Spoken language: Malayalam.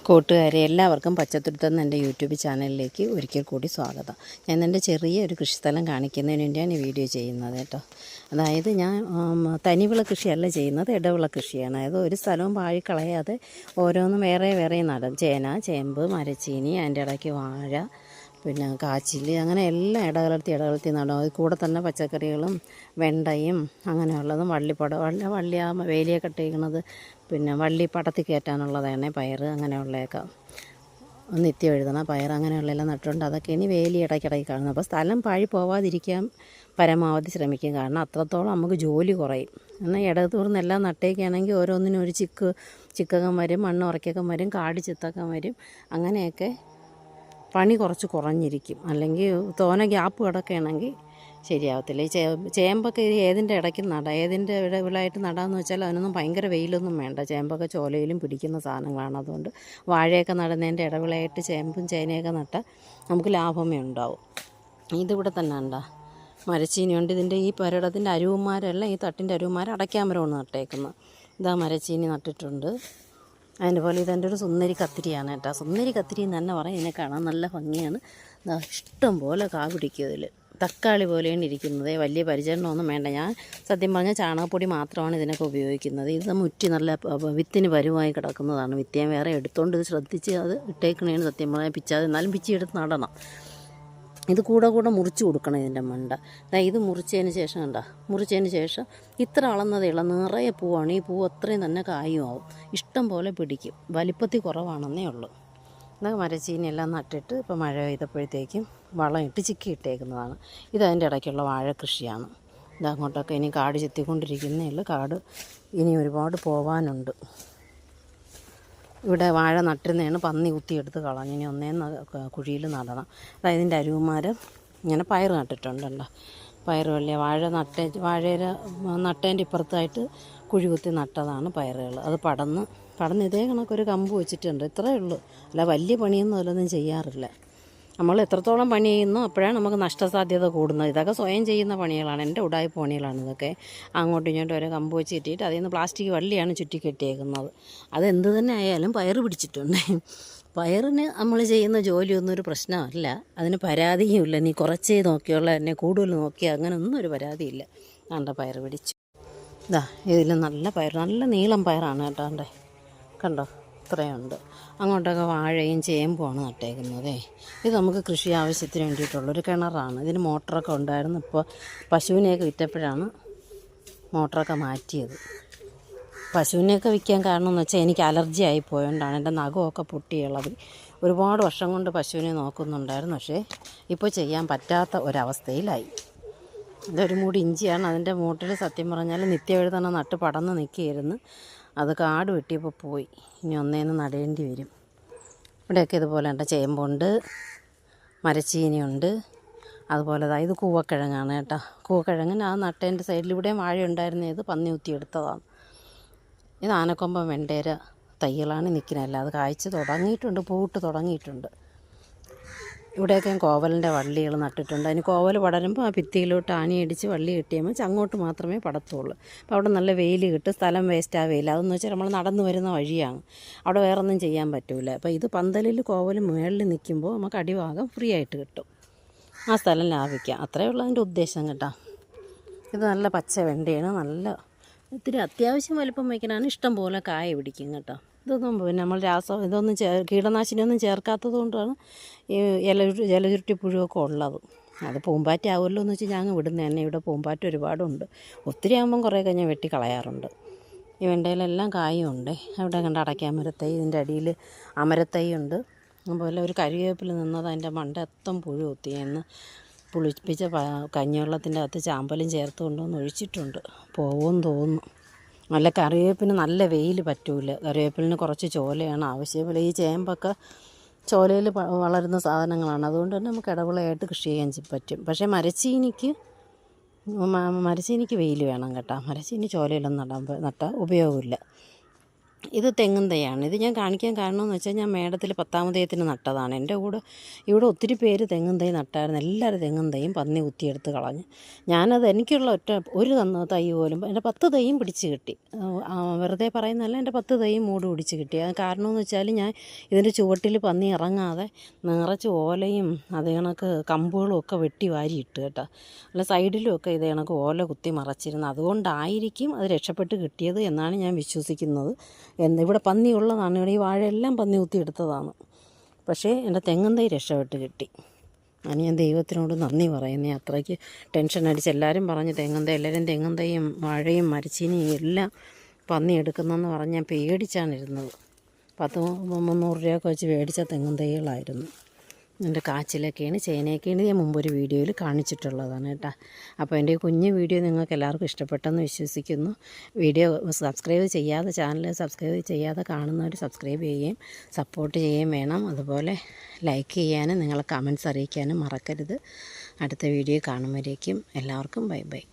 കൂട്ടുകാരെ എല്ലാവർക്കും പച്ചത്തുരുത്ത് എന്ന എൻ്റെ യൂട്യൂബ് ചാനലിലേക്ക് ഒരിക്കൽ കൂടി സ്വാഗതം. ഞാൻ എൻ്റെ ചെറിയൊരു കൃഷിസ്ഥലം കാണിക്കുന്നതിന് വേണ്ടിയാണ് ഈ വീഡിയോ ചെയ്യുന്നത് കേട്ടോ. അതായത് ഞാൻ തനിവിള കൃഷിയല്ല ചെയ്യുന്നത്, ഇടവിള കൃഷിയാണ്. അതായത് ഒരു സ്ഥലവും പാഴിക്കളയാതെ ഓരോന്നും വേറെ വേറെ നടും. ചേന, ചേമ്പ്, മരച്ചീനി, അതിൻ്റെ ഇടയ്ക്ക് വാഴ, പിന്നെ കാച്ചിൽ, അങ്ങനെ എല്ലാം ഇടകലർത്തി നടും. അത് കൂടെ തന്നെ പച്ചക്കറികളും വെണ്ടയും അങ്ങനെയുള്ളതും വള്ളി ആ വേലിയൊക്കെ ഇട്ടിരിക്കുന്നത് പിന്നെ വള്ളി പടത്തി കയറ്റാനുള്ളതാണ്. പയർ അങ്ങനെയുള്ളതൊക്കെ നിത്യം എഴുതണം. പയർ അങ്ങനെയുള്ളതെല്ലാം നട്ടിട്ടുണ്ട്. അതൊക്കെ ഇനി വേലി ഇടയ്ക്കിടയ്ക്ക് കാണുന്നത്. അപ്പോൾ സ്ഥലം പാഴി പോവാതിരിക്കാൻ പരമാവധി ശ്രമിക്കും. കാരണം അത്രത്തോളം നമുക്ക് ജോലി കുറയും. എന്നാൽ ഇടതൂർന്നെല്ലാം നട്ടേക്കാണെങ്കിൽ ഓരോന്നിനും ഒരു ചിക്കകം വരും, മണ്ണ് ഉറക്കൊക്കെ വരും, കാട് ചിത്തക്കം വരും. അങ്ങനെയൊക്കെ പണി കുറച്ച് കുറഞ്ഞിരിക്കും. അല്ലെങ്കിൽ തോനെ ഗ്യാപ്പ് കിടക്കുകയാണെങ്കിൽ ശരിയാവത്തില്ല. ഈ ചേമ്പൊക്കെ ഏതിൻ്റെ ഇടയ്ക്ക് നടാം, ഏതിൻ്റെ ഇടവിളായിട്ട് നടാമെന്ന് വെച്ചാൽ അതിനൊന്നും ഭയങ്കര വെയിലൊന്നും വേണ്ട. ചേമ്പൊക്കെ ചോലയിലും പിടിക്കുന്ന സാധനങ്ങളാണ്. അതുകൊണ്ട് വാഴയൊക്കെ നടുന്നതിൻ്റെ ഇടവിളയായിട്ട് ചേമ്പും ചേനയൊക്കെ നട്ടാൽ നമുക്ക് ലാഭമേ ഉണ്ടാവും. ഇതിവിടെ തന്നെ ഉണ്ടാ മരച്ചീനിയുണ്ട്. ഇതിൻ്റെ ഈ പരടത്തിൻ്റെ അരുവന്മാരെല്ലാം ഈ തട്ടിൻ്റെ അരുവന്മാർ അടയ്ക്കാമരമാണ് നട്ടേക്കുന്നത്. ഇതാ മരച്ചീനി നട്ടിട്ടുണ്ട്. അതിൻ്റെ പോലെ ഇതെൻ്റെ ഒരു സുന്ദരി കത്തിരിയാണ് കേട്ടോ. സുന്ദരി കത്തിരി എന്ന് തന്നെ പറയും. ഇതിനെ കാണാൻ നല്ല ഭംഗിയാണ്. ഇഷ്ടം പോലെ കാ പിടിക്കും. ഇതിൽ തക്കാളി പോലെയാണ് ഇരിക്കുന്നത്. വലിയ പരിചരണമൊന്നും വേണ്ട. ഞാൻ സത്യം പറഞ്ഞാൽ ചാണകപ്പൊടി മാത്രമാണ് ഇതിനൊക്കെ ഉപയോഗിക്കുന്നത്. ഇത് മുറ്റി നല്ല വിത്തിന് പരുവായി കിടക്കുന്നതാണ്. വിത്ത് ഞാൻ വേറെ എടുത്തുകൊണ്ട് ഇത് ശ്രദ്ധിച്ച് അത് ഇട്ടേക്കണേണ്. സത്യം പറഞ്ഞാൽ പിച്ചാതെ എന്നാലും പിച്ചി എടുത്ത് നടണം. ഇത് കൂടെ മുറിച്ച് കൊടുക്കണം ഇതിൻ്റെ മണ്ട. ഇത് മുറിച്ചതിന് ശേഷം മുറിച്ചതിന് ശേഷം ഇത്ര അളന്നതേ ഉള്ള നിറയെ പൂവാണ്. ഈ പൂവ് അത്രയും തന്നെ കായും ആവും. ഇഷ്ടം പോലെ പിടിക്കും. വലിപ്പത്തിൽ കുറവാണെന്നേ ഉള്ളൂ. എന്നാൽ മരച്ചീനിയെല്ലാം നട്ടിട്ട് ഇപ്പോൾ മഴ പെയ്തപ്പോഴത്തേക്കും വളം ഇട്ട് ചിക്കി ഇട്ടേക്കുന്നതാണ്. ഇതതിൻ്റെ ഇടയ്ക്കുള്ള വാഴ കൃഷിയാണ്. ഇതങ്ങോട്ടൊക്കെ ഇനി കാട് ചെത്തിക്കൊണ്ടിരിക്കുന്നേ ഉള്ളൂ. കാട് ഇനി ഒരുപാട് പോവാനുണ്ട്. ഇവിടെ വാഴ നട്ടിരുന്നതാണ് പന്നി കുത്തിയെടുത്ത് കളഞ്ഞു. ഇനി കുഴിയിൽ നടണം. അതായത് ഇതിൻ്റെ അരുവന്മാർ ഇങ്ങനെ പയർ നട്ടിട്ടുണ്ടല്ലോ. പയർ വള്ളിയ വാഴയുടെ നട്ടതിൻ്റെ ഇപ്പുറത്തായിട്ട് കുഴി കുത്തി നട്ടതാണ് പയറുകൾ. അത് പടന്ന് ഇതേ കണക്കൊരു കമ്പ് വെച്ചിട്ടുണ്ട്. ഇത്രയേ ഉള്ളൂ. അല്ല വലിയ പണിയൊന്നും അതിലൊന്നും ചെയ്യാറില്ല. നമ്മൾ എത്രത്തോളം പണി ചെയ്യുന്നു അപ്പോഴാണ് നമുക്ക് നഷ്ടസാധ്യത കൂടുന്നത്. ഇതൊക്കെ സ്വയം ചെയ്യുന്ന പണികളാണ്. എൻ്റെ ഉടായ്പ പണികളാണ് ഇതൊക്കെ. അങ്ങോട്ടും ഇങ്ങോട്ടും ഓരോ കമ്പ് വെച്ച് കെട്ടിയിട്ട് അതിൽ നിന്ന് പ്ലാസ്റ്റിക് വള്ളിയാണ് ചുറ്റി കെട്ടിയേക്കുന്നത്. അതെന്ത് തന്നെ ആയാലും പയർ പിടിച്ചിട്ടുണ്ട്. പയറിന് നമ്മൾ ചെയ്യുന്ന ജോലിയൊന്നും ഒരു പ്രശ്നമല്ല. അതിന് പരാതിയുമില്ല. നീ കുറച്ചേ നോക്കിയുള്ള എന്നെ കൂടുതൽ നോക്കിയാൽ അങ്ങനെയൊന്നും ഒരു പരാതിയില്ല. കണ്ട പയർ പിടിച്ചു. ഇതിൽ നല്ല പയർ, നല്ല നീളം പയറാണ് കേട്ടോ. കണ്ടോ ഇത്രയുണ്ട്. അങ്ങോട്ടൊക്കെ വാഴയും ചേമ്പുമാണ് നട്ടേക്കുന്നത്. ഇത് നമുക്ക് കൃഷി ആവശ്യത്തിന് വേണ്ടിയിട്ടുള്ളൊരു കിണറാണ്. ഇതിന് മോട്ടറൊക്കെ ഉണ്ടായിരുന്നു. ഇപ്പോൾ പശുവിനെയൊക്കെ വിറ്റപ്പോഴാണ് മോട്ടറൊക്കെ മാറ്റിയത്. പശുവിനെയൊക്കെ വിൽക്കാൻ കാരണം എന്ന് വെച്ചാൽ എനിക്ക് അലർജി ആയി പോയതുകൊണ്ടാണ്. എൻ്റെ നഖമൊക്കെ പൊട്ടിയുള്ളത്. ഒരുപാട് വർഷം കൊണ്ട് പശുവിനെ നോക്കുന്നുണ്ടായിരുന്നു. പക്ഷേ ഇപ്പോൾ ചെയ്യാൻ പറ്റാത്ത ഒരവസ്ഥയിലായി. ഇതൊരു മൂടി ഇഞ്ചിയാണ്. അതിൻ്റെ മൂട്ടിൽ സത്യം പറഞ്ഞാൽ നിത്യവഴുതണ നട്ട് പടന്ന് നിൽക്കുകയായിരുന്നു. അത് കാട് വെട്ടിയപ്പോൾ പോയി. ഇനി ഒന്നേന്ന് നടേണ്ടി വരും. ഇവിടെയൊക്കെ ഇതുപോലെ ഉണ്ട്. ചേമ്പുണ്ട്, മരച്ചീനിയുണ്ട്. അതുപോലെ ഇത് കൂവക്കിഴങ്ങാണ് കേട്ടോ. കൂവക്കിഴങ്ങിന് ആ നട്ടേൻ്റെ സൈഡിലിവിടെയും വാഴ ഉണ്ടായിരുന്നത്. ഇത് പന്നി കുത്തിയെടുത്തതാണ്. ഇത് ആനക്കൊമ്പൻ വെണ്ടേര തൈകളാണ് നിൽക്കുന്നതല്ല. അത് കായ്ച്ച് തുടങ്ങിയിട്ടുണ്ട്, പൂട്ട് തുടങ്ങിയിട്ടുണ്ട്. ഇവിടെയൊക്കെ കോവലിൻ്റെ വള്ളികൾ നട്ടിട്ടുണ്ട്. അതിന് കോവൽ പടരുമ്പോൾ ആ ഭിത്തിയിലോട്ട് ആണിയടിച്ച് വള്ളി കെട്ടിയുമ്പോൾ അങ്ങോട്ട് മാത്രമേ പടത്തുള്ളൂ. അപ്പോൾ അവിടെ നല്ല വെയിൽ കിട്ടും. സ്ഥലം വേസ്റ്റ് ആവുകയില്ല. അതെന്ന് വെച്ചാൽ നമ്മൾ നടന്നു വരുന്ന വഴിയാണ്. അവിടെ വേറെ ഒന്നും ചെയ്യാൻ പറ്റില്ല. അപ്പോൾ ഇത് പന്തലിൽ കോവൽ മുകളിൽ നിൽക്കുമ്പോൾ നമുക്ക് അടിഭാഗം ഫ്രീ ആയിട്ട് കിട്ടും. ആ സ്ഥലം ലാഭിക്കാം. അത്രയേ ഉള്ളൂ അതിൻ്റെ ഉദ്ദേശം കേട്ടോ. ഇത് നല്ല പച്ച വെണ്ടയാണ്. നല്ല ഇത്തിരി അത്യാവശ്യം വലുപ്പം വയ്ക്കാനാണ്. ഇഷ്ടം പോലെ കായ പിടിക്കും കേട്ടോ. ഇതൊന്നും പിന്നെ നമ്മൾ ഇതൊന്നും കീടനാശിനിയൊന്നും ചേർക്കാത്തത് കൊണ്ടാണ് ഈ ജലചുരുട്ടി പുഴുവൊക്കെ ഉള്ളത്. അത് പൂമ്പാറ്റാവുമല്ലോ എന്ന് വെച്ച് ഞങ്ങൾ വിടുന്നത് തന്നെ. ഇവിടെ പൂമ്പാറ്റ ഒരുപാടുണ്ട്. ഒത്തിരി ആകുമ്പം കുറേ കഴിഞ്ഞാൽ വെട്ടി കളയാറുണ്ട്. ഈ വെണ്ടയിലെല്ലാം കായുണ്ട്. അവിടെ കണ്ട് അടയ്ക്കാമരത്തൈ, ഇതിൻ്റെ അടിയിൽ അമരത്തൈ ഉണ്ട്. അതുപോലെ ഒരു കരിവേപ്പിൽ നിന്നത് അതിൻ്റെ മണ്ടത്തം പുഴു കുത്തിയെന്ന് പുളിപ്പിച്ച കഞ്ഞിവെള്ളത്തിൻ്റെ അകത്ത് ചാമ്പലും ചേർത്ത് കൊണ്ടുവന്ന് ഒഴിച്ചിട്ടുണ്ട്. പോവുമെന്ന് തോന്നുന്നു. നല്ല കറിവേപ്പിന് നല്ല വെയിൽ പറ്റൂല. കറിവേപ്പിലിന് കുറച്ച് ചോലയാണ് ആവശ്യം. ഈ ചേമ്പൊക്കെ ചോലയിൽ വളരുന്ന സാധനങ്ങളാണ്. അതുകൊണ്ട് തന്നെ നമുക്ക് ഇടവിളയായിട്ട് കൃഷി ചെയ്യാൻ പറ്റും. പക്ഷേ മരച്ചീനിക്ക് വെയിൽ വേണം കേട്ടോ. മരച്ചീനി ചോലയിലൊന്നും നട്ടാൽ ഉപയോഗമില്ല. ഇത് തെങ്ങും തൈയാണ്. ഇത് ഞാൻ കാണിക്കാൻ കാരണമെന്ന് വെച്ചാൽ ഞാൻ മേടത്തിൽ 10ാമത് തെയ്യത്തിന് നട്ടതാണ്. എൻ്റെ കൂടെ ഇവിടെ ഒത്തിരി പേര് തെങ്ങും തൈ നട്ടായിരുന്നു. എല്ലാവരും തെങ്ങും തൈയും പന്നി കുത്തിയെടുത്ത് കളഞ്ഞു. ഞാനത് എനിക്കുള്ള ഒരു തൈ പോലും എൻ്റെ 10 തൈയും പിടിച്ച് കിട്ടി. വെറുതെ പറയുന്നതല്ല, എൻ്റെ 10 തൈയും മൂട് പിടിച്ച് കിട്ടി. അത് കാരണമെന്ന് വെച്ചാൽ ഞാൻ ഇതിൻ്റെ ചുവട്ടിൽ പന്നി ഇറങ്ങാതെ നിറച്ച് ഓലയും അതേ കണക്ക് കമ്പുകളും ഒക്കെ വെട്ടി വാരിയിട്ട് കേട്ടോ. അല്ല സൈഡിലും ഒക്കെ ഇതേ കണക്ക് ഓല കുത്തി മറച്ചിരുന്നു. അതുകൊണ്ടായിരിക്കും അത് രക്ഷപ്പെട്ട് കിട്ടിയത് എന്നാണ് ഞാൻ വിശ്വസിക്കുന്നത്. ഇവിടെ പന്നി ഉള്ളതാണ്. ഇവിടെ ഈ വാഴയെല്ലാം പന്നി കുത്തിയെടുത്തതാണ്. പക്ഷേ എൻ്റെ തെങ്ങും തൈ രക്ഷപ്പെട്ട് കിട്ടി. അതിന് ഞാൻ ദൈവത്തിനോട് നന്ദി പറയുന്നേ. അത്രയ്ക്ക് ടെൻഷൻ അടിച്ച് എല്ലാവരും പറഞ്ഞു എല്ലാവരും തെങ്ങും തൈയും വാഴയും മരച്ചീനിയും എല്ലാം പന്നി എടുക്കുന്നെന്ന് പറഞ്ഞ് ഞാൻ പേടിച്ചാണ് ഇരുന്നത്. 300 രൂപയൊക്കെ വെച്ച് മേടിച്ച തെങ്ങും തൈകളായിരുന്നു. എൻ്റെ കാച്ചിലൊക്കെയാണ്, ചേനയൊക്കെയാണ് ഞാൻ മുമ്പൊരു വീഡിയോയിൽ കാണിച്ചിട്ടുള്ളതാണ് കേട്ടോ. അപ്പോൾ എൻ്റെ കുഞ്ഞു വീഡിയോ നിങ്ങൾക്ക് എല്ലാവർക്കും ഇഷ്ടപ്പെട്ടെന്ന് വിശ്വസിക്കുന്നു. വീഡിയോ ചാനൽ സബ്സ്ക്രൈബ് ചെയ്യാതെ കാണുന്നവർ സബ്സ്ക്രൈബ് ചെയ്യുകയും സപ്പോർട്ട് ചെയ്യുകയും വേണം. അതുപോലെ ലൈക്ക് ചെയ്യാനും നിങ്ങളെ കമൻറ്റ്സ് അറിയിക്കാനും മറക്കരുത്. അടുത്ത വീഡിയോ കാണുമ്പോഴേക്കും എല്ലാവർക്കും ബൈ ബൈ.